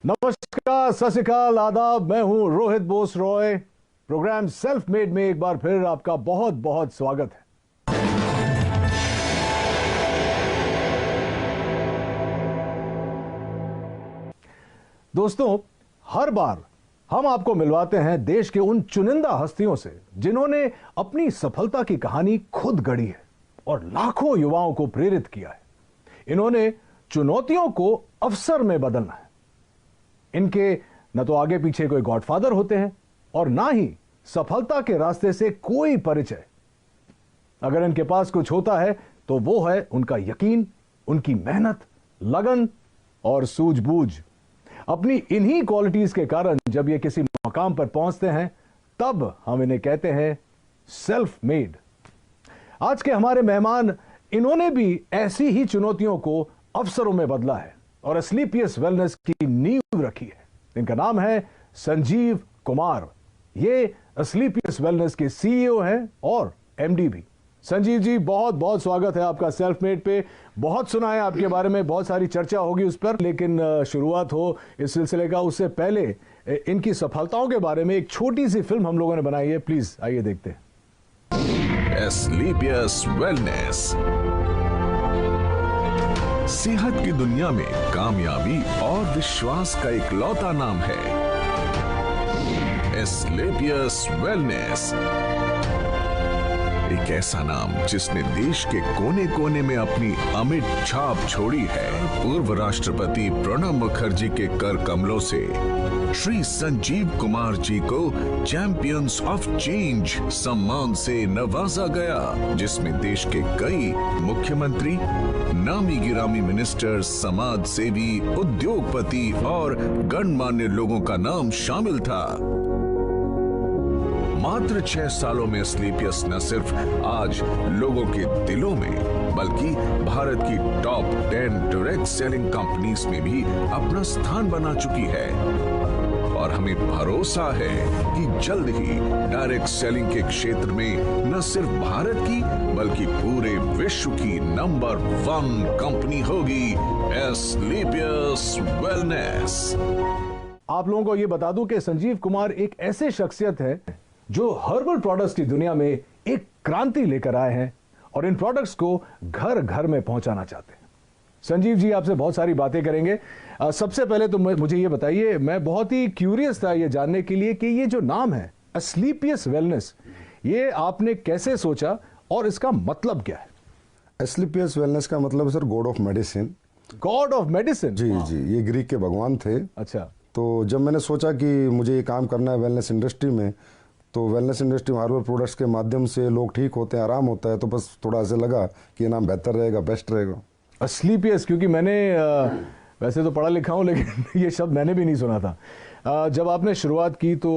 नमस्कार, सत श्री अकाल, आदाब। मैं हूं Rohit Bose Roy. Program self made में एक बार फिर आपका बहुत बहुत स्वागत है। दोस्तों, हर बार हम आपको मिलवाते हैं देश के उन चुनिंदा हस्तियों से जिन्होंने अपनी सफलता की कहानी खुद गढ़ी है और लाखों युवाओं को प्रेरित किया है। इन्होंने चुनौतियों को अवसर में बदलना है। इनके न तो आगे पीछे कोई गॉडफादर होते हैं और ना ही सफलता के रास्ते से कोई परिचय। अगर इनके पास कुछ होता है तो वो है उनका यकीन, उनकी मेहनत, लगन और सूझबूझ। अपनी इन्हीं क्वालिटीज के कारण जब ये किसी मकाम पर पहुंचते हैं तब हम इन्हें कहते हैं सेल्फ मेड। आज के हमारे मेहमान, इन्होंने भी ऐसी ही चुनौतियों को अवसरों में बदला है और एस्क्लेपियस वेलनेस की नींव रखी है। इनका नाम है संजीव कुमार। ये एस्क्लेपियस वेलनेस के सीईओ हैं और एमडी भी। संजीव जी, बहुत बहुत स्वागत है आपका सेल्फ मेड पे। बहुत सुना है आपके बारे में, बहुत सारी चर्चा होगी उस पर, लेकिन शुरुआत हो इस सिलसिले का उससे पहले इनकी सफलताओं के बारे में एक छोटी सी फिल्म हम लोगों ने बनाई है। प्लीज आइए देखते हैं। एस्क्लेपियस वेलनेस सेहत की दुनिया में कामयाबी और विश्वास का इकलौता नाम है। एस्क्लेपियस वेलनेस, एक ऐसा नाम जिसने देश के कोने कोने में अपनी अमिट छाप छोड़ी है। पूर्व राष्ट्रपति प्रणब मुखर्जी के कर कमलों से श्री संजीव कुमार जी को चैंपियंस ऑफ चेंज सम्मान से नवाजा गया, जिसमें देश के कई मुख्यमंत्री, नामी गिरामी मिनिस्टर, समाज सेवी, उद्योगपति और गणमान्य लोगों का नाम शामिल था। मात्र 6 सालों में एस्क्लेपियस न सिर्फ आज लोगों के दिलों में बल्कि भारत की टॉप 10 डायरेक्ट सेलिंग कंपनीज में भी अपना स्थान बना चुकी है और हमें भरोसा है कि जल्द ही डायरेक्ट सेलिंग के क्षेत्र में न सिर्फ भारत की बल्कि पूरे विश्व की नंबर 1 कंपनी होगी एस्क्लेपियस वेलनेस। आप लोगों को यह बता दूं कि संजीव कुमार एक ऐसे शख्सियत है जो हर्बल प्रोडक्ट्स की दुनिया में एक क्रांति लेकर आए हैं और इन प्रोडक्ट्स को घर घर में पहुंचाना चाहते हैं। संजीव जी, आपसे बहुत सारी बातें करेंगे। सबसे पहले तो मुझे ये बताइए, मैं बहुत ही क्यूरियस था ये जानने के लिए कि ये जो नाम है एस्क्लेपियस वेलनेस, ये आपने कैसे सोचा और इसका मतलब क्या है? एस्क्लेपियस वेलनेस का मतलब है sir God of medicine. God of medicine? जी जी, ये ग्रीक के भगवान थे। अच्छा। तो जब मैंने सोचा कि मुझे ये काम करना है वेलनेस इंडस्ट्री में, तो वेलनेस इंडस्ट्री में हर्बल प्रोडक्ट्स के माध्यम से लोग ठीक होते हैं, आराम होता है, तो बस थोड़ा ऐसे लगा कि ये नाम बेहतर रहेगा, बेस्ट रहेगा एस्क्लेपियस। क्योंकि मैंने वैसे तो पढ़ा लिखा हूँ लेकिन ये शब्द मैंने भी नहीं सुना था। जब आपने शुरुआत की तो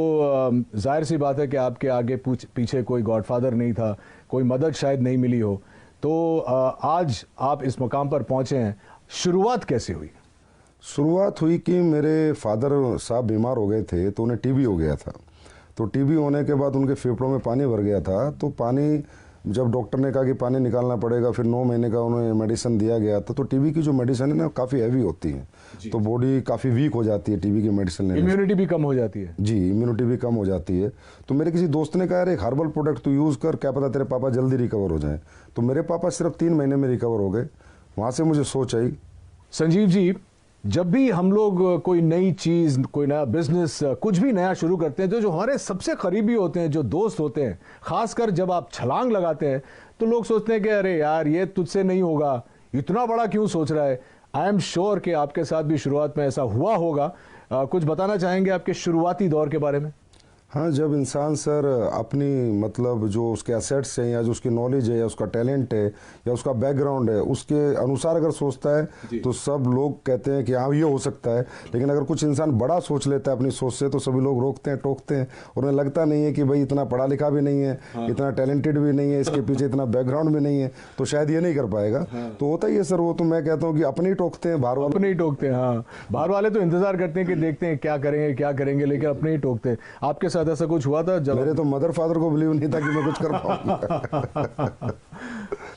जाहिर सी बात है कि आपके आगे पीछे कोई गॉडफादर नहीं था, कोई मदद शायद नहीं मिली हो, तो आज आप इस मुकाम पर पहुँचे हैं। शुरुआत कैसे हुई? शुरुआत हुई कि मेरे फादर साहब बीमार हो गए थे, तो उन्हें टीबी हो गया था। तो टीबी होने के बाद उनके फेफड़ों में पानी भर गया था। तो पानी, जब डॉक्टर ने कहा कि पानी निकालना पड़ेगा, फिर 9 महीने का उन्हें मेडिसिन दिया गया था। तो टीबी की जो मेडिसिन है ना, काफ़ी हैवी होती है, तो बॉडी काफ़ी वीक हो जाती है टीबी की मेडिसिन लेने से। इम्यूनिटी भी कम हो जाती है? जी, इम्यूनिटी भी कम हो जाती है। तो मेरे किसी दोस्त ने कहा, यार एक हर्बल प्रोडक्ट तो यूज़ कर, क्या पता तेरे पापा जल्दी रिकवर हो जाए। तो मेरे पापा सिर्फ 3 महीने में रिकवर हो गए। वहाँ से मुझे सोच आई। संजीव जी, जब भी हम लोग कोई नई चीज, कोई नया बिजनेस, कुछ भी नया शुरू करते हैं, तो जो हमारे सबसे करीबी होते हैं, जो दोस्त होते हैं, खासकर जब आप छलांग लगाते हैं तो लोग सोचते हैं कि अरे यार ये तुझसे नहीं होगा, इतना बड़ा क्यों सोच रहा है। आई एम श्योर कि आपके साथ भी शुरुआत में ऐसा हुआ होगा। कुछ बताना चाहेंगे आपके शुरुआती दौर के बारे में? हाँ, जब इंसान सर अपनी मतलब जो उसके एसेट्स हैं या जो उसकी नॉलेज है या उसका टैलेंट है या उसका बैकग्राउंड है, उसके अनुसार अगर सोचता है तो सब लोग कहते हैं कि हाँ ये हो सकता है। लेकिन अगर कुछ इंसान बड़ा सोच लेता है अपनी सोच से, तो सभी लोग रोकते हैं, टोकते हैं और उन्हें लगता नहीं है कि भाई इतना पढ़ा लिखा भी नहीं है, इतना टैलेंटेड भी नहीं है, इसके पीछे इतना बैकग्राउंड भी नहीं है, तो शायद ये नहीं कर पाएगा। तो होता ही है सर। वो तो मैं कहता हूँ कि अपने ही टोकते हैं, बाहर वाले अपने ही टोकते हैं। हाँ, बाहर वाले तो इंतजार करते हैं कि देखते हैं क्या करेंगे क्या करेंगे, लेकिन अपने ही टोकते हैं। आपके साथ ऐसा कुछ हुआ था? जब मेरे तो मदर फादर को बिलीव नहीं था कि मैं कुछ कर पाऊंगा।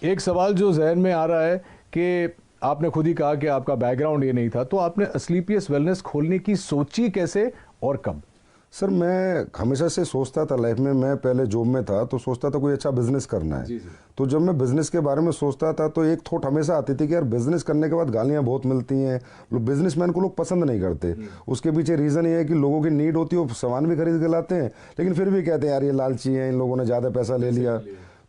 एक सवाल जो जहन में आ रहा है कि आपने खुद ही कहा कि आपका बैकग्राउंड ये नहीं था, तो आपने अस्लीपियस वेलनेस खोलने की सोची कैसे और कब? सर मैं हमेशा से सोचता था लाइफ में, मैं पहले जॉब में था तो सोचता था कोई अच्छा बिजनेस करना है। तो जब मैं बिजनेस के बारे में सोचता था तो एक थॉट हमेशा आती थी कि यार बिजनेस करने के बाद गालियां बहुत मिलती हैं, बिजनेसमैन को लोग पसंद नहीं करते। उसके पीछे रीज़न ये है कि लोगों की नीड होती है, वो सामान भी खरीद के लाते हैं, लेकिन फिर भी कहते हैं यार ये लालची है, इन लोगों ने ज़्यादा पैसा ले लिया।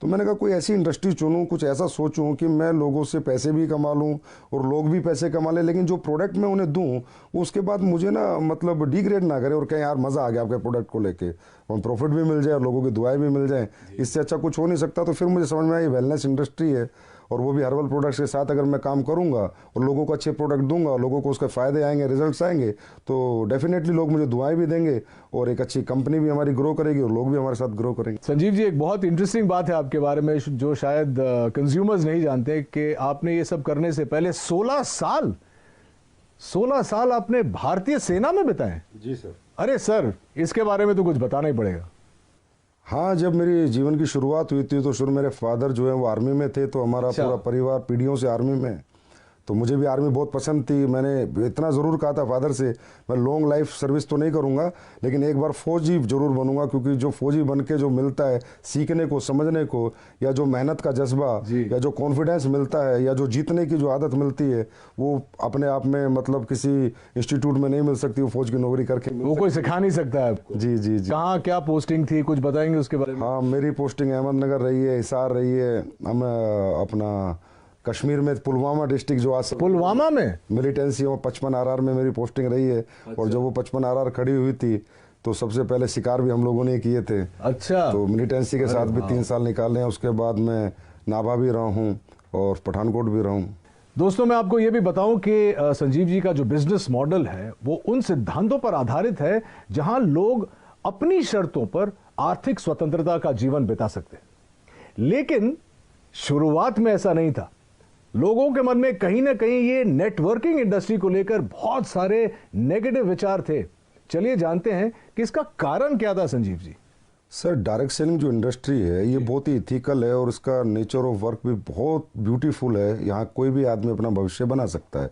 तो मैंने कहा कोई ऐसी इंडस्ट्री चुनूं, कुछ ऐसा सोचूं कि मैं लोगों से पैसे भी कमा लूं और लोग भी पैसे कमा लें, लेकिन जो प्रोडक्ट मैं उन्हें दूं वो उसके बाद मुझे ना मतलब डिग्रेड ना करे और कहें यार मज़ा आ गया आपके प्रोडक्ट को लेके, और प्रॉफिट भी मिल जाए और लोगों की दुआएं भी मिल जाए। इससे अच्छा कुछ हो नहीं सकता। तो फिर मुझे समझ में आया ये वेलनेस इंडस्ट्री है, और वो भी हर्बल प्रोडक्ट्स के साथ अगर मैं काम करूंगा और लोगों को अच्छे प्रोडक्ट दूंगा, लोगों को उसके फ़ायदे आएंगे, रिजल्ट्स आएंगे, तो डेफिनेटली लोग मुझे दुआएं भी देंगे और एक अच्छी कंपनी भी हमारी ग्रो करेगी और लोग भी हमारे साथ ग्रो करेंगे। संजीव जी, एक बहुत इंटरेस्टिंग बात है आपके बारे में जो शायद कंज्यूमर्स नहीं जानते कि आपने ये सब करने से पहले 16 साल आपने भारतीय सेना में बिताए। जी सर। अरे सर, इसके बारे में तो कुछ बताना ही पड़ेगा। हाँ, जब मेरी जीवन की शुरुआत हुई थी तो शुरू मेरे फादर जो है वो आर्मी में थे, तो हमारा पूरा परिवार पीढ़ियों से आर्मी में, तो मुझे भी आर्मी बहुत पसंद थी। मैंने इतना ज़रूर कहा था फादर से मैं लॉन्ग लाइफ सर्विस तो नहीं करूँगा, लेकिन एक बार फौजी जरूर बनूंगा, क्योंकि जो फौजी बन के जो मिलता है सीखने को, समझने को, या जो मेहनत का जज्बा, या जो कॉन्फिडेंस मिलता है, या जो जीतने की जो आदत मिलती है, वो अपने आप में मतलब किसी इंस्टीट्यूट में नहीं मिल सकती। वो फौज की नौकरी करके वो कोई सिखा नहीं सकता है आपको। जी जी जी। कहाँ क्या पोस्टिंग थी, कुछ बताएंगे उसके बारे में? हाँ, मेरी पोस्टिंग अहमदनगर रही है, हिसार रही है, हम अपना कश्मीर में पुलवामा डिस्ट्रिक्ट जो आज पुलवामा में मिलिटेंसी 55 RR में मेरी पोस्टिंग रही है। अच्छा। और जब वो 55 RR खड़ी हुई थी तो सबसे पहले शिकार भी हम लोगों ने किए थे। अच्छा। तो मिलिटेंसी के साथ भी 3 साल निकाले हैं। उसके बाद मैं नाभा भी रहा हूँ और पठानकोट भी रहा हूँ। दोस्तों, मैं आपको यह भी बताऊं कि संजीव जी का जो बिजनेस मॉडल है वो उन सिद्धांतों पर आधारित है जहां लोग अपनी शर्तों पर आर्थिक स्वतंत्रता का जीवन बिता सकते हैं। लेकिन शुरुआत में ऐसा नहीं था। लोगों के मन में कहीं ना कहीं ये नेटवर्किंग इंडस्ट्री को लेकर बहुत सारे नेगेटिव विचार थे। चलिए जानते हैं कि इसका कारण क्या था Sanjeev ji. Sir, direct selling जो इंडस्ट्री है ये बहुत ही इथिकल है और इसका नेचर ऑफ वर्क भी बहुत ब्यूटीफुल है। यहाँ कोई भी आदमी अपना भविष्य बना सकता है,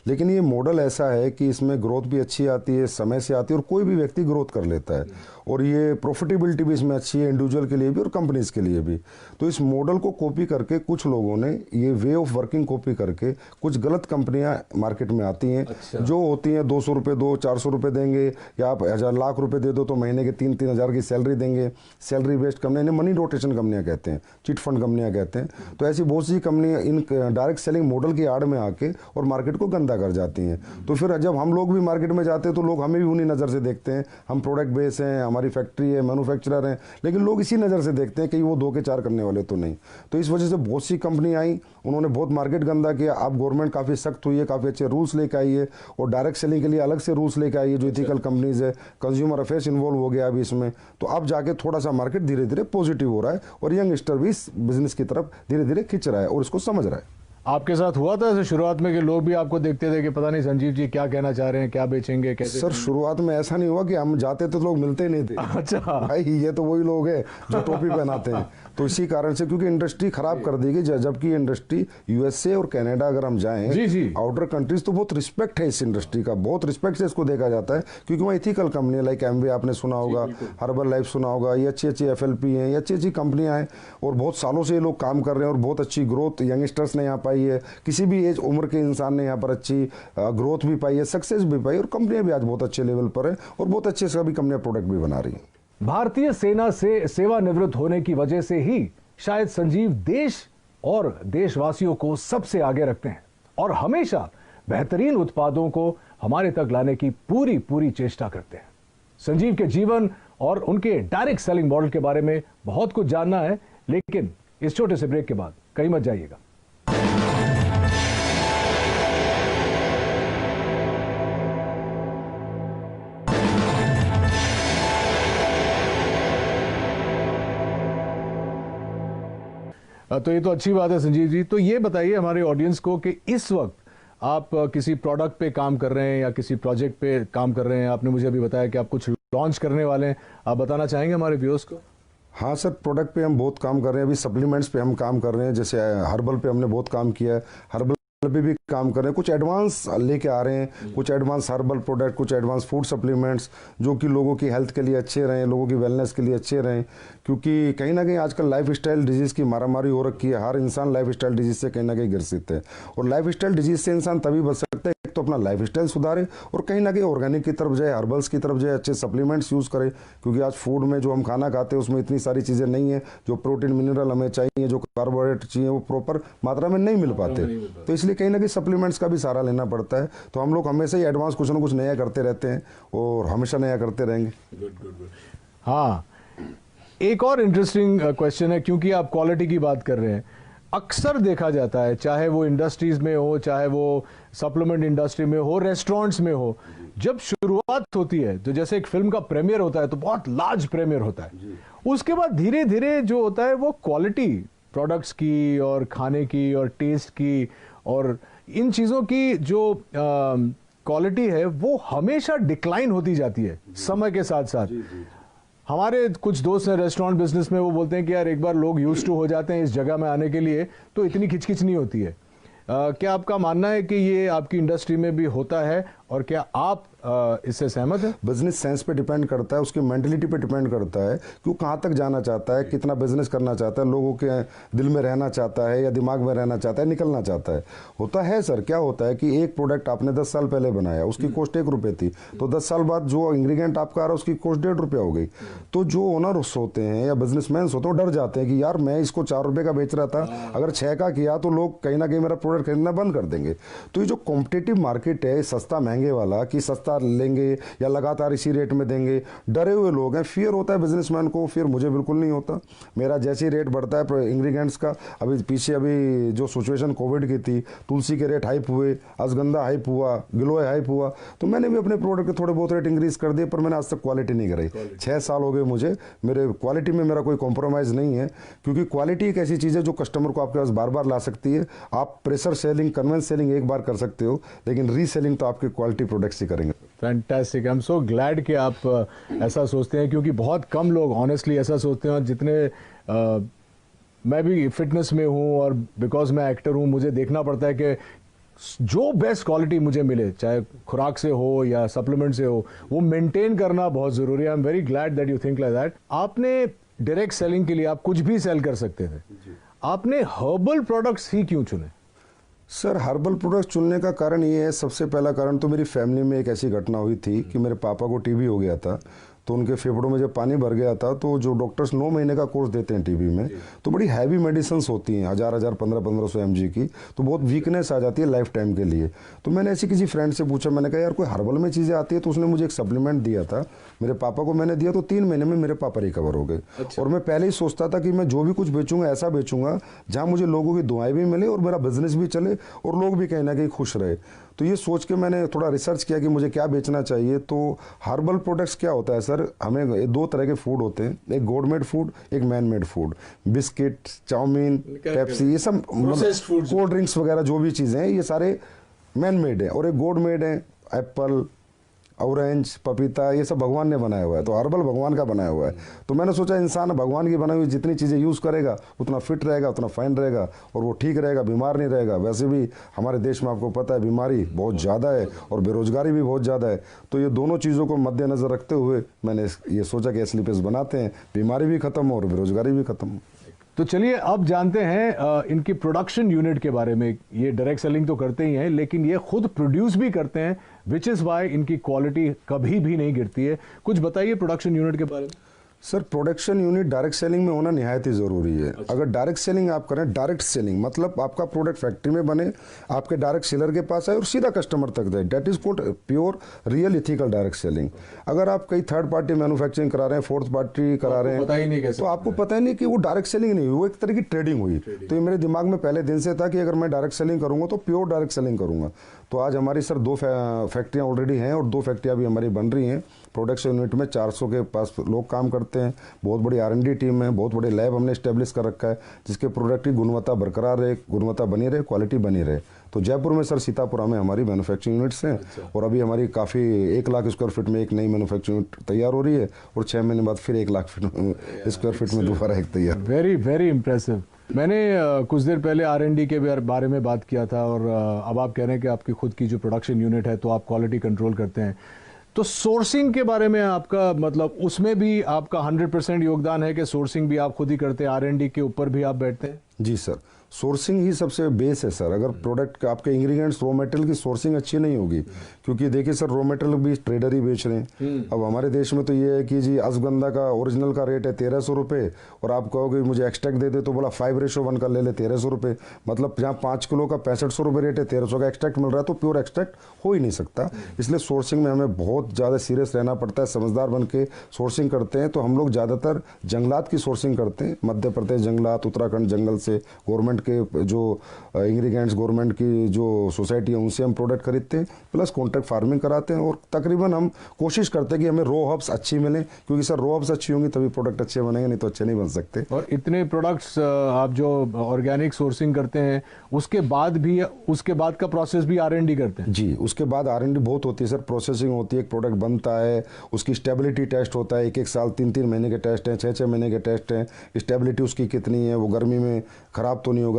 लेकिन ये मॉडल ऐसा है कि इसमें ग्रोथ भी अच्छी आती है, समय से आती है, और कोई भी व्यक्ति ग्रोथ कर लेता है, और ये प्रॉफिटेबिलिटी भी इसमें अच्छी है, इंडिविजुअल के लिए भी और कंपनीज के लिए भी। तो इस मॉडल को कॉपी करके कुछ लोगों ने, ये वे ऑफ वर्किंग कॉपी करके कुछ गलत कंपनियां मार्केट में आती हैं। अच्छा। जो होती हैं 200 रुपये दो, 400 रुपये देंगे, या आप 1,000 लाख रुपए दे दो तो महीने के 3-3 हज़ार की सैलरी देंगे। सैलरी बेस्ड कंपनियां, मनी रोटेशन कंपनियां कहते हैं, चिट फंड कंपनियां कहते हैं। तो ऐसी बहुत सी कंपनियां इन डायरेक्ट सेलिंग मॉडल की आड़ में आके और मार्केट को गंदा कर जाती हैं। तो फिर जब हम लोग भी मार्केट में जाते हैं तो लोग हमें भी उन्हीं नज़र से देखते हैं। हम प्रोडक्ट बेस हैं, हमारी फैक्ट्री है, मैन्युफैक्चरर हैं, लेकिन लोग इसी नज़र से देखते हैं कि वो 2 के 4 करने वाले तो नहीं। तो इस वजह से बहुत सी कंपनी आई, उन्होंने बहुत मार्केट गंदा किया। अब गवर्नमेंट काफ़ी सख्त हुई है, काफ़ी अच्छे रूल्स लेकर आई है, और डायरेक्ट सेलिंग के लिए अलग से रूल्स लेकर आई है जो इथिकल कंपनीज है। कंज्यूमर अफेयर्स इन्वॉल्व हो गया अभी इसमें। तो अब जाके थोड़ा सा मार्केट धीरे धीरे पॉजिटिव हो रहा है, और यंगस्टर भी इस बिजनेस की तरफ धीरे धीरे खिंच रहा है और इसको समझ रहा है। आपके साथ हुआ था ऐसे शुरुआत में कि लोग भी आपको देखते थे कि पता नहीं संजीव जी क्या कहना चाह रहे हैं, क्या बेचेंगे, कैसे? सर, शुरुआत में ऐसा नहीं हुआ कि हम जाते तो लोग मिलते ही नहीं थे। अच्छा भाई, ये तो वही लोग हैं जो टोपी पहनाते हैं। तो इसी कारण से, क्योंकि इंडस्ट्री खराब कर दी गई, जबकि इंडस्ट्री यूएसए और कनाडा अगर हम जाएं, आउटर कंट्रीज, तो बहुत रिस्पेक्ट है इस इंडस्ट्री का, बहुत रिस्पेक्ट से इसको देखा जाता है, क्योंकि वहाँ इथिकल कंपनी लाइक एमवे आपने सुना होगा, हर्बल लाइफ सुना होगा, ये अच्छी अच्छी FLP हैं, ये अच्छी अच्छी कंपनियां हैं, और बहुत सालों से ये लोग काम कर रहे हैं और बहुत अच्छी ग्रोथ यंगस्टर्स ने यहाँ पाई है। किसी भी एज उम्र के इंसान ने यहाँ पर अच्छी ग्रोथ भी पाई है, सक्सेस भी पाई, और कंपनियां भी आज बहुत अच्छे लेवल पर है और बहुत अच्छे सभी कंपनियां प्रोडक्ट भी बना रही हैं। भारतीय सेना से सेवानिवृत्त होने की वजह से ही शायद संजीव देश और देशवासियों को सबसे आगे रखते हैं और हमेशा बेहतरीन उत्पादों को हमारे तक लाने की पूरी चेष्टा करते हैं। संजीव के जीवन और उनके डायरेक्ट सेलिंग मॉडल के बारे में बहुत कुछ जानना है, लेकिन इस छोटे से ब्रेक के बाद कहीं मत जाइएगा। तो ये तो अच्छी बात है संजीव जी। तो ये बताइए हमारे ऑडियंस को कि इस वक्त आप किसी प्रोडक्ट पे काम कर रहे हैं या किसी प्रोजेक्ट पे काम कर रहे हैं। आपने मुझे अभी बताया कि आप कुछ लॉन्च करने वाले हैं, आप बताना चाहेंगे हमारे व्यूअर्स को? हाँ सर, प्रोडक्ट पे हम बहुत काम कर रहे हैं। अभी सप्लीमेंट्स पे हम काम कर रहे हैं, जैसे हर्बल पे हमने बहुत काम किया है। हर्बल पे भी काम कर रहे हैं, कुछ एडवांस लेके आ रहे हैं, कुछ एडवांस हर्बल प्रोडक्ट, कुछ एडवांस फूड सप्लीमेंट्स जो कि लोगों की हेल्थ के लिए अच्छे रहें, लोगों की वेलनेस के लिए अच्छे रहें। क्योंकि कहीं ना कहीं आजकल लाइफ स्टाइल डिजीज़ की मारामारी हो रखी है, हर इंसान लाइफ स्टाइल डिजीज़ से कहीं ना कहीं ग्रसित है। और लाइफ स्टाइल डिजीज़ से इंसान तभी बच सकता है, एक तो अपना लाइफ स्टाइल सुधारे और कहीं ना कहीं ऑर्गेनिक की तरफ जाए, हर्बल्स की तरफ जाए, अच्छे सप्लीमेंट्स यूज़ करे। क्योंकि आज फूड में जो हम खाना खाते हैं उसमें इतनी सारी चीज़ें नहीं है, जो प्रोटीन मिनरल हमें चाहिए, जो कार्बोहाइड्रेट चाहिए, वो प्रॉपर मात्रा में नहीं मिल पाते। तो इसलिए कहीं ना कहीं सप्लीमेंट्स का भी सहारा लेना पड़ता है। तो हम लोग हमेशा ही एडवांस कुछ ना कुछ नया करते रहते हैं और हमेशा नया करते रहेंगे। हाँ, एक और इंटरेस्टिंग क्वेश्चन है, क्योंकि आप क्वालिटी की बात कर रहे हैं। अक्सर देखा जाता है, चाहे वो इंडस्ट्रीज में हो, चाहे वो सप्लीमेंट इंडस्ट्री में हो, रेस्टोरेंट्स में हो, जब शुरुआत होती है तो जैसे एक फिल्म का प्रीमियर होता है तो बहुत लार्ज प्रीमियर होता है। उसके बाद धीरे धीरे जो होता है वो क्वालिटी प्रोडक्ट्स की और खाने की और टेस्ट की और इन चीज़ों की जो क्वालिटी है वो हमेशा डिक्लाइन होती जाती है समय के साथ साथ। हमारे कुछ दोस्त हैं रेस्टोरेंट बिजनेस में, वो बोलते हैं कि यार एक बार लोग यूज्ड टू हो जाते हैं इस जगह में आने के लिए तो इतनी खिचखिच नहीं होती है। क्या आपका मानना है कि ये आपकी इंडस्ट्री में भी होता है और क्या आप इससे सहमत हैं? बिजनेस सेंस पे डिपेंड करता है, उसकी मेंटलिटी पे डिपेंड करता है कि वो कहाँ तक जाना चाहता है, कितना बिजनेस करना चाहता है, लोगों के दिल में रहना चाहता है या दिमाग में रहना चाहता है, निकलना चाहता है। होता है सर, क्या होता है कि एक प्रोडक्ट आपने 10 साल पहले बनाया, उसकी कॉस्ट 1 रुपये थी, तो 10 साल बाद जो इंग्रेडिएंट आपका आ रहा है उसकी कॉस्ट 1.5 रुपया हो गई। तो जो ओनर्स होते हैं या बिजनेसमैन होते हैं वो डर जाते हैं कि यार मैं इसको 4 रुपये का बेच रहा था, अगर 6 का किया तो लोग कहीं ना कहीं मेरा प्रोडक्ट खरीदना बंद कर देंगे। तो ये जो कॉम्पिटिटिव मार्केट है सस्ता महंगे वाला, कि सस्ता लेंगे या लगातार इसी रेट में देंगे, डरे हुए लोग हैं। फियर होता है बिजनेसमैन को, फिर मुझे बिल्कुल नहीं होता। मेरा जैसे ही रेट बढ़ता है इंग्रेडिएंट्स का, अभी पीछे अभी जो सिचुएशन कोविड की थी, तुलसी के रेट हाइप हुए, अश्वगंधा हाइप हुआ, गिलोय हाइप हुआ, तो मैंने भी अपने प्रोडक्ट के थोड़े बहुत रेट इंक्रीज कर दिए, पर मैंने आज तक क्वालिटी नहीं कराई। 6 साल हो गए मुझे, मेरे क्वालिटी में मेरा कोई कॉम्प्रोमाइज़ नहीं है। क्योंकि क्वालिटी एक ऐसी चीज़ है जो कस्टमर को आपके पास बार बार ला सकती है। आप प्रेशर सेलिंग, कन्वेंस सेलिंग एक बार कर सकते हो, लेकिन रीसेलिंग तो आपके क्वालिटी प्रोडक्ट्स ही करेंगे। Fantastic, I am so glad कि आप ऐसा सोचते हैं, क्योंकि बहुत कम लोग ऑनेस्टली ऐसा सोचते हैं। और जितने मैं भी फिटनेस में हूँ और बिकॉज मैं एक्टर हूँ, मुझे देखना पड़ता है कि जो बेस्ट क्वालिटी मुझे मिले, चाहे खुराक से हो या सप्लीमेंट से हो, वो मेंटेन करना बहुत ज़रूरी है। I am very glad that you think like that. आपने डायरेक्ट सेलिंग के लिए आप कुछ भी सेल कर सकते थे, आपने हर्बल प्रोडक्ट्स ही क्यों चुने? सर, हर्बल प्रोडक्ट चुनने का कारण ये है, सबसे पहला कारण तो मेरी फैमिली में एक ऐसी घटना हुई थी कि मेरे पापा को टीबी हो गया था। तो उनके फेफड़ों में जब पानी भर गया था, तो जो डॉक्टर्स 9 महीने का कोर्स देते हैं टीबी में, तो बड़ी हैवी मेडिसिन्स होती हैं, 1000 1500 mg की, तो बहुत वीकनेस आ जाती है लाइफ टाइम के लिए। तो मैंने ऐसी किसी फ्रेंड से पूछा, मैंने कहा यार कोई हर्बल में चीज़ें आती है, तो उसने मुझे एक सप्लीमेंट दिया था, मेरे पापा को मैंने दिया, तो 3 महीने में मेरे पापा रिकवर हो गए। और मैं पहले ही सोचता था कि मैं जो भी कुछ बेचूंगा ऐसा बेचूंगा जहाँ मुझे लोगों की दुआएं भी मिले और मेरा बिजनेस भी चले और लोग भी कहीं ना कहीं खुश रहे। तो ये सोच के मैंने थोड़ा रिसर्च किया कि मुझे क्या बेचना चाहिए। तो हर्बल प्रोडक्ट्स क्या होता है सर, हमें 2 तरह के फूड होते हैं, एक गॉड मेड फूड, एक man made food. Biscuit, chowmein, Pepsi, ये सब कोल्ड ड्रिंक्स वगैरह जो भी चीज़ें हैं, ये सारे मैन मेड है। और एक गॉड मेड है, एप्पल, ऑरेंज, पपीता, ये सब भगवान ने बनाया हुआ है। तो हर्बल भगवान का बनाया हुआ है। तो मैंने सोचा इंसान भगवान की बनाई हुई जितनी चीज़ें यूज़ करेगा उतना फिट रहेगा, उतना फाइन रहेगा और वो ठीक रहेगा, बीमार नहीं रहेगा। वैसे भी हमारे देश में आपको पता है बीमारी बहुत ज़्यादा है और बेरोजगारी भी बहुत ज़्यादा है। तो ये दोनों चीज़ों को मद्देनज़र रखते हुए मैंने ये सोचा कि एस्लीपियस बनाते हैं, बीमारी भी खत्म हो और बेरोजगारी भी खत्म हो। तो चलिए अब जानते हैं इनकी प्रोडक्शन यूनिट के बारे में। ये डायरेक्ट सेलिंग तो करते ही हैं, लेकिन ये खुद प्रोड्यूस भी करते हैं, विच इज़ वाई इनकी क्वालिटी कभी भी नहीं गिरती है। कुछ बताइए प्रोडक्शन यूनिट के बारे में। Sir, production unit direct selling में होना निहायत ही ज़रूरी है। अगर डायरेक्ट सेलिंग आप करें, डायरेक्ट सेलिंग मतलब आपका प्रोडक्ट फैक्ट्री में बने, आपके डायरेक्ट सेलर के पास आए और सीधा कस्टमर तक जाए, that is called pure real ethical direct selling. अगर आप कई थर्ड पार्टी मैन्युफैक्चरिंग करा रहे हैं, फोर्थ पार्टी करा रहे हैं, तो आपको पता ही नहीं कि वो डायरेक्ट सेलिंग नहीं हुई, वो एक तरह की ट्रेडिंग हुई। तो ये मेरे दिमाग में पहले दिन से था कि अगर मैं डायरेक्ट सेलिंग करूँगा तो प्योर डायरेक्ट सेलिंग करूँगा। तो आज हमारी सर 2 फैक्ट्रियाँ ऑलरेडी हैं और 2 फैक्ट्रियाँ भी हमारी बन रही हैं। प्रोडक्शन यूनिट में 400 के पास लोग काम करते हैं, बहुत बड़ी R&D टीम है, बहुत बड़े लैब हमने इस्टेब्लिश कर रखा है जिसके प्रोडक्ट की गुणवत्ता बरकरार रहे, गुणवत्ता बनी रहे, क्वालिटी बनी रहे। तो जयपुर में सर सीतापुरा में हमारी मैन्युफैक्चरिंग यूनिट्स हैं। और अभी हमारी काफ़ी 1 लाख स्क्वायर फीट में एक नई मैन्युफैक्चरिंग यूनिट तैयार हो रही है और 6 महीने बाद फिर 1 लाख स्क्वायर फीट में दोबारा एक तैयार। Very very impressive. मैंने कुछ देर पहले R&D के बारे में बात किया था और अब आप कह रहे हैं कि आपकी खुद की जो प्रोडक्शन यूनिट है तो आप क्वालिटी कंट्रोल करते हैं, तो सोर्सिंग के बारे में आपका मतलब उसमें भी आपका 100% योगदान है कि सोर्सिंग भी आप खुद ही करते हैं, R&D के ऊपर भी आप बैठते हैं? जी सर, सोर्सिंग ही सबसे बेस है सर। अगर प्रोडक्ट का आपके इंग्रेडिएंट्स रॉ मटेरियल की सोर्सिंग अच्छी नहीं होगी, क्योंकि देखिए सर, रॉ मटेरियल भी ट्रेडर ही बेच रहे हैं। अब हमारे देश में तो ये है कि जी अश्वगंधा का ओरिजिनल का रेट है 1300 रुपये, और आप कहोगे मुझे एक्सट्रैक्ट दे दे तो बोला 5:1 का ले ले 1300 रुपये, मतलब जहाँ 5 किलो का 6500 रुपये रेट है, 1300 का एक्सट्रैक्ट मिल रहा है, तो प्योर एक्सट्रैक्ट हो ही नहीं सकता। इसलिए सोर्सिंग में हमें बहुत ज़्यादा सीरियस रहना पड़ता है, समझदार बन के सोर्सिंग करते हैं। तो हम लोग ज़्यादातर जंगलात की सोर्सिंग करते हैं, मध्य प्रदेश जंगलात, उत्तराखंड जंगल से, गवर्नमेंट के जो इंग्रेडिएंट्स गवर्नमेंट की जो सोसाइटी है उनसे हम प्रोडक्ट खरीदते हैं, प्लस कॉन्ट्रैक्ट फार्मिंग कराते हैं। और तकरीबन हम कोशिश करते हैं कि हमें रॉ हर्ब्स अच्छी मिलें, क्योंकि सर रॉ हर्ब्स अच्छी होंगी तभी प्रोडक्ट अच्छे बनेंगे, नहीं तो अच्छे नहीं बन सकते। और इतने प्रोडक्ट्स आप जो ऑर्गेनिक सोर्सिंग करते हैं उसके बाद का प्रोसेस भी R&D करते हैं? जी, उसके बाद R&D बहुत होती है सर, प्रोसेसिंग होती है, एक प्रोडक्ट बनता है, उसकी स्टेबिलिटी टेस्ट होता है, 1-1 साल 3-3 महीने के टेस्ट हैं, 6-6 महीने के टेस्ट हैं, स्टेबिलिटी उसकी कितनी है, वो गर्मी में ख़राब तो नहीं होगा,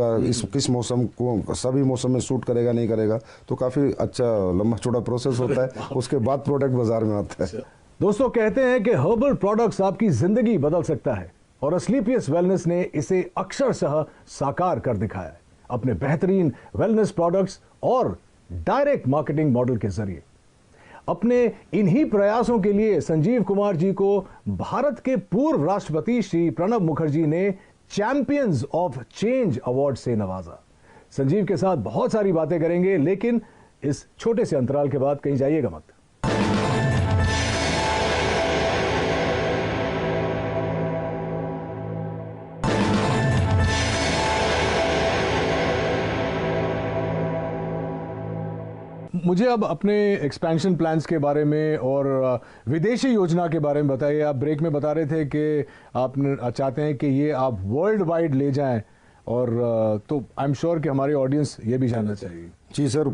किस मौसम को, सभी मौसम में सूट करेगा नहीं करेगा, तो काफ़ी अच्छा लंबा चौड़ा प्रोसेस होता है। उसके बाद प्रोडक्ट बाजार में आता है। दोस्तों, कहते हैं कि हर्बल प्रोडक्ट्स आपकी जिंदगी बदल सकता है और एस्क्लेपियस वेलनेस ने इसे अक्षरशः साकार कर दिखाया है अपने बेहतरीन वेलनेस प्रोडक्ट्स और डायरेक्ट मार्केटिंग मॉडल के जरिए। अपने इन्हीं प्रयासों के लिए संजीव कुमार जी को भारत के पूर्व राष्ट्रपति श्री प्रणब मुखर्जी ने चैंपियंस ऑफ चेंज अवार्ड से नवाजा। संजीव के साथ बहुत सारी बातें करेंगे, लेकिन इस छोटे से अंतराल के बाद कहीं जाइएगा मत। मुझे अब अपने एक्सपेंशन प्लान्स के बारे में और विदेशी योजना के बारे में बताइए। आप ब्रेक में बता रहे थे कि आप चाहते हैं कि ये आप वर्ल्ड वाइड ले जाएं, और तो आई एम श्योर कि हमारी ऑडियंस ये भी जानना चाहिए। जी सर,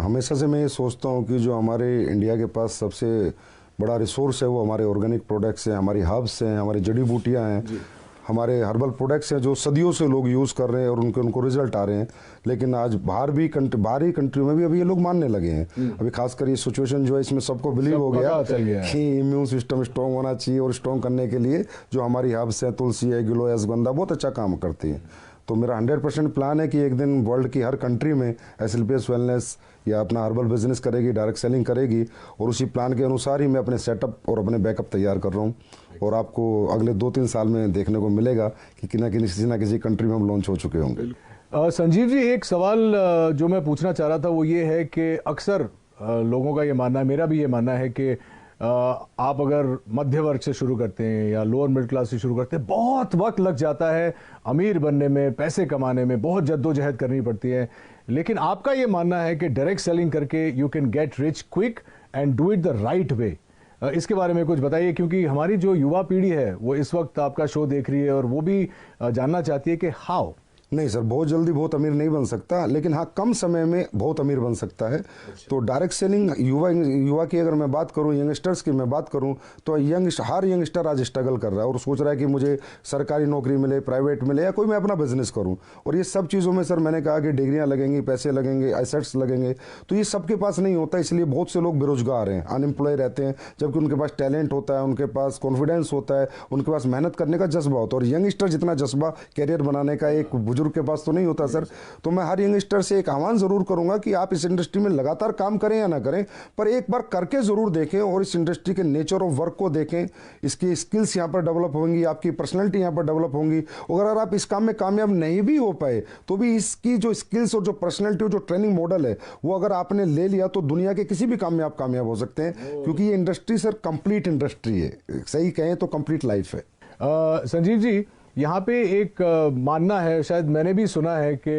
हमेशा से मैं ये सोचता हूँ कि जो हमारे इंडिया के पास सबसे बड़ा रिसोर्स है वो हमारे ऑर्गेनिक प्रोडक्ट्स हैं, हमारी हर्ब्स हैं, हमारी जड़ी बूटियाँ हैं, हमारे हर्बल प्रोडक्ट्स हैं जो सदियों से लोग यूज़ कर रहे हैं और उनको रिजल्ट आ रहे हैं। लेकिन आज बाहरी कंट्रियों में भी अभी ये लोग मानने लगे हैं। अभी खासकर ये सिचुएशन जो है इसमें सबको बिलीव हो गया कि इम्यून सिस्टम स्ट्रॉन्ग होना चाहिए, और स्ट्रॉन्ग करने के लिए जो हमारी हर्ब्स हैं, तुलसी है, गिलोय, अश्वगंधा बहुत अच्छा काम करती है। तो मेरा 100% प्लान है कि एक दिन वर्ल्ड की हर कंट्री में एस्क्लेपियस वेलनेस या अपना हर्बल बिजनेस करेगी, डायरेक्ट सेलिंग करेगी, और उसी प्लान के अनुसार ही मैं अपने सेटअप और अपने बैकअप तैयार कर रहा हूँ। और आपको अगले 2-3 साल में देखने को मिलेगा कि किसी ना किसी कंट्री में हम लॉन्च हो चुके होंगे। संजीव जी, एक सवाल जो मैं पूछना चाह रहा था वो ये है कि अक्सर लोगों का ये मानना है, मेरा भी ये मानना है कि आप अगर मध्य वर्ग से शुरू करते हैं या लोअर मिडिल क्लास से शुरू करते हैं, बहुत वक्त लग जाता है अमीर बनने में, पैसे कमाने में, बहुत जद्दोजहद करनी पड़ती है। लेकिन आपका ये मानना है कि डायरेक्ट सेलिंग करके you can get rich quick and do it the right way. इसके बारे में कुछ बताइए, क्योंकि हमारी जो युवा पीढ़ी है वो इस वक्त आपका शो देख रही है और वो भी जानना चाहती है कि हाउ। नहीं सर, बहुत जल्दी बहुत अमीर नहीं बन सकता, लेकिन हाँ कम समय में बहुत अमीर बन सकता है। तो डायरेक्ट सेलिंग युवा की अगर मैं बात करूँ, यंगस्टर्स की मैं बात करूँ, तो हर यंगस्टर आज स्ट्रगल कर रहा है और सोच रहा है कि मुझे सरकारी नौकरी मिले, प्राइवेट मिले, या कोई मैं अपना बिजनेस करूँ। और ये सब चीज़ों में सर मैंने कहा कि डिग्रियाँ लगेंगी, पैसे लगेंगे, एसेट्स लगेंगे, तो ये सबके पास नहीं होता। इसलिए बहुत से लोग बेरोजगार हैं, अनएम्प्लॉय रहते हैं, जबकि उनके पास टैलेंट होता है, उनके पास कॉन्फिडेंस होता है, उनके पास मेहनत करने का जज्बा होता है। और यंगस्टर जितना जज्बा कैरियर बनाने का एक बुजुर्ग के पास तो नहीं होता सर। तो मैं हर यंगस्टर से एक आह्वान जरूर करूंगा कि आप इस इंडस्ट्री में लगातार काम करें या ना करें, पर एक बार करके जरूर देखें और इस इंडस्ट्री के नेचर ऑफ वर्क को देखें। इसकी स्किल्स यहां पर डेवलप होंगी, आपकी पर्सनैलिटी यहां पर डेवलप होंगी। अगर आप इस काम में कामयाब नहीं भी हो पाए तो भी इसकी जो स्किल्स और जो पर्सनैलिटी और जो ट्रेनिंग मॉडल है वो अगर आपने ले लिया तो दुनिया के किसी भी काम में आप कामयाब हो सकते हैं, क्योंकि ये इंडस्ट्री सर कंप्लीट इंडस्ट्री है, सही कहें तो कंप्लीट लाइफ है। संजीव जी, यहाँ पे एक मानना है, शायद मैंने भी सुना है कि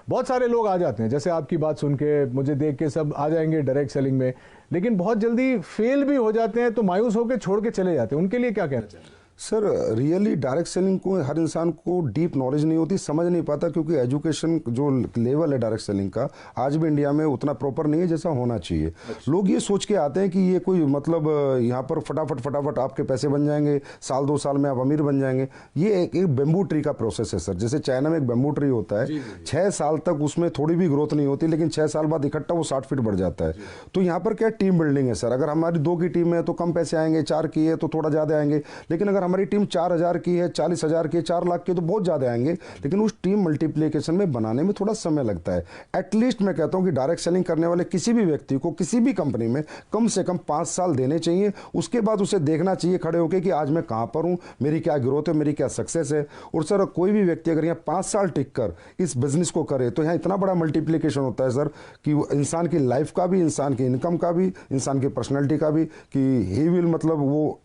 बहुत सारे लोग आ जाते हैं, जैसे आपकी बात सुन के मुझे देख के सब आ जाएंगे डायरेक्ट सेलिंग में, लेकिन बहुत जल्दी फेल भी हो जाते हैं तो मायूस होकर छोड़ के चले जाते हैं। उनके लिए क्या कहना चाहिए? सर रियली डायरेक्ट सेलिंग को हर इंसान को डीप नॉलेज नहीं होती, समझ नहीं पाता, क्योंकि एजुकेशन जो लेवल है डायरेक्ट सेलिंग का आज भी इंडिया में उतना प्रॉपर नहीं है जैसा होना चाहिए। लोग ये सोच के आते हैं कि ये कोई मतलब यहाँ पर फटाफट आपके पैसे बन जाएंगे, साल 2 साल में आप अमीर बन जाएंगे। ये एक बेम्बू ट्री का प्रोसेस है सर। जैसे चाइना में एक बेम्बू ट्री होता है, 6 साल तक उसमें थोड़ी भी ग्रोथ नहीं होती, लेकिन 6 साल बाद इकट्ठा वो 60 फीट बढ़ जाता है। तो यहाँ पर क्या टीम बिल्डिंग है सर। अगर हमारी 2 की टीम है तो कम पैसे आएंगे, 4 की है तो थोड़ा ज़्यादा आएंगे, लेकिन अगर हमारी टीम 4000 की है, 40,000 की है, 4 लाख की है तो बहुत ज़्यादा आएंगे। लेकिन उस टीम मल्टीप्लिकेशन में बनाने में थोड़ा समय लगता है। एटलीस्ट मैं कहता हूँ कि डायरेक्ट सेलिंग करने वाले किसी भी व्यक्ति को किसी भी कंपनी में कम से कम 5 साल देने चाहिए। उसके बाद उसे देखना चाहिए खड़े होकर कि आज मैं कहाँ पर हूँ, मेरी क्या ग्रोथ है, मेरी क्या सक्सेस है। और सर कोई भी व्यक्ति अगर यहाँ 5 साल टिक कर इस बिजनेस को करे तो यहाँ इतना बड़ा मल्टीप्लिकेशन होता है सर कि इंसान की लाइफ का भी, इंसान की इनकम का भी, इंसान की पर्सनैलिटी का भी, कि ही विल मतलब वो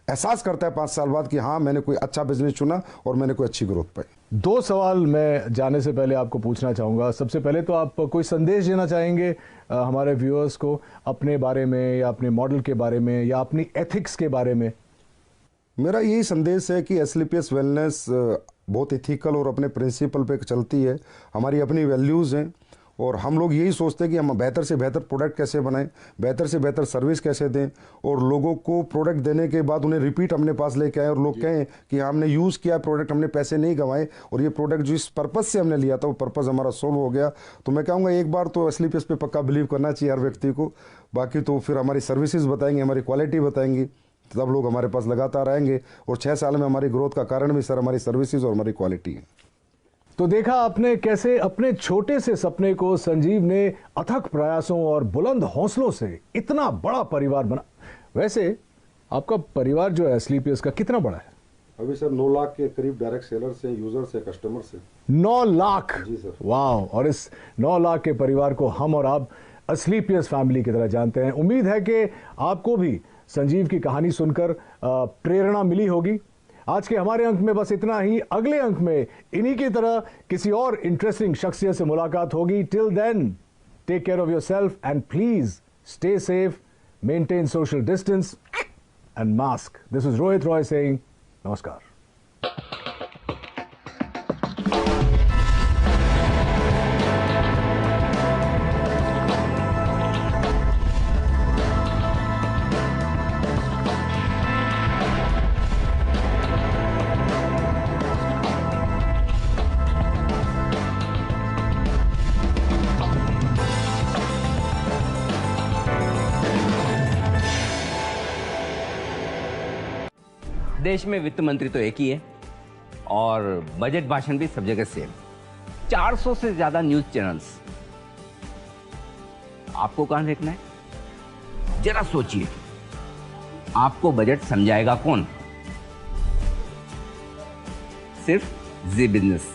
एहसास करता है 5 साल बाद कि हाँ मैंने कोई अच्छा बिजनेस चुना और मैंने कोई अच्छी ग्रोथ पाई। 2 सवाल मैं जाने से पहले आपको पूछना चाहूँगा। सबसे पहले तो आप कोई संदेश देना चाहेंगे हमारे व्यूअर्स को अपने बारे में, या अपने मॉडल के बारे में, या अपनी एथिक्स के बारे में? मेरा यही संदेश है कि एसलीपीएस वेलनेस बहुत इथिकल और अपने प्रिंसिपल पे चलती है। हमारी अपनी वैल्यूज़ हैं और हम लोग यही सोचते हैं कि हम बेहतर से बेहतर प्रोडक्ट कैसे बनाएं, बेहतर से बेहतर सर्विस कैसे दें, और लोगों को प्रोडक्ट देने के बाद उन्हें रिपीट अपने पास लेके आए और लोग कहें कि हमने यूज़ किया प्रोडक्ट, हमने पैसे नहीं गंवाए और ये प्रोडक्ट जो इस पर्पज़ से हमने लिया था वो पर्पज़ हमारा सोल्व हो गया। तो मैं कहूँगा एक बार तो एसलीपीएस पे पक्का बिलीव करना चाहिए हर व्यक्ति को। बाकी तो फिर हमारी सर्विसेज बताएंगे, हमारी क्वालिटी बताएंगी, तब लोग हमारे पास लगातार आएंगे। और 6 साल में हमारी ग्रोथ का कारण भी सर हमारी सर्विसेज और हमारी क्वालिटी है। तो देखा आपने कैसे अपने छोटे से सपने को संजीव ने अथक प्रयासों और बुलंद हौसलों से इतना बड़ा परिवार बना। वैसे आपका परिवार जो है एसलीपीएस का कितना बड़ा है? अभी सर 9 लाख के करीब डायरेक्ट सेलर से, यूजर से, कस्टमर से। 9 लाख? जी सर। वाह। और इस 9 लाख के परिवार को हम और आप एसलीपीएस फैमिली की तरह जानते हैं। उम्मीद है कि आपको भी संजीव की कहानी सुनकर प्रेरणा मिली होगी। आज के हमारे अंक में बस इतना ही। अगले अंक में इन्हीं की तरह किसी और इंटरेस्टिंग शख्सियत से मुलाकात होगी। Till then take care of yourself and please stay safe, maintain social distance and mask. This is Rohit Roy saying नमस्कार। देश में वित्त मंत्री तो एक ही है और बजट भाषण भी सब जगह सेम। 400 से ज्यादा न्यूज चैनल्स। आपको कहां देखना है? जरा सोचिए, आपको बजट समझाएगा कौन? सिर्फ जी बिजनेस।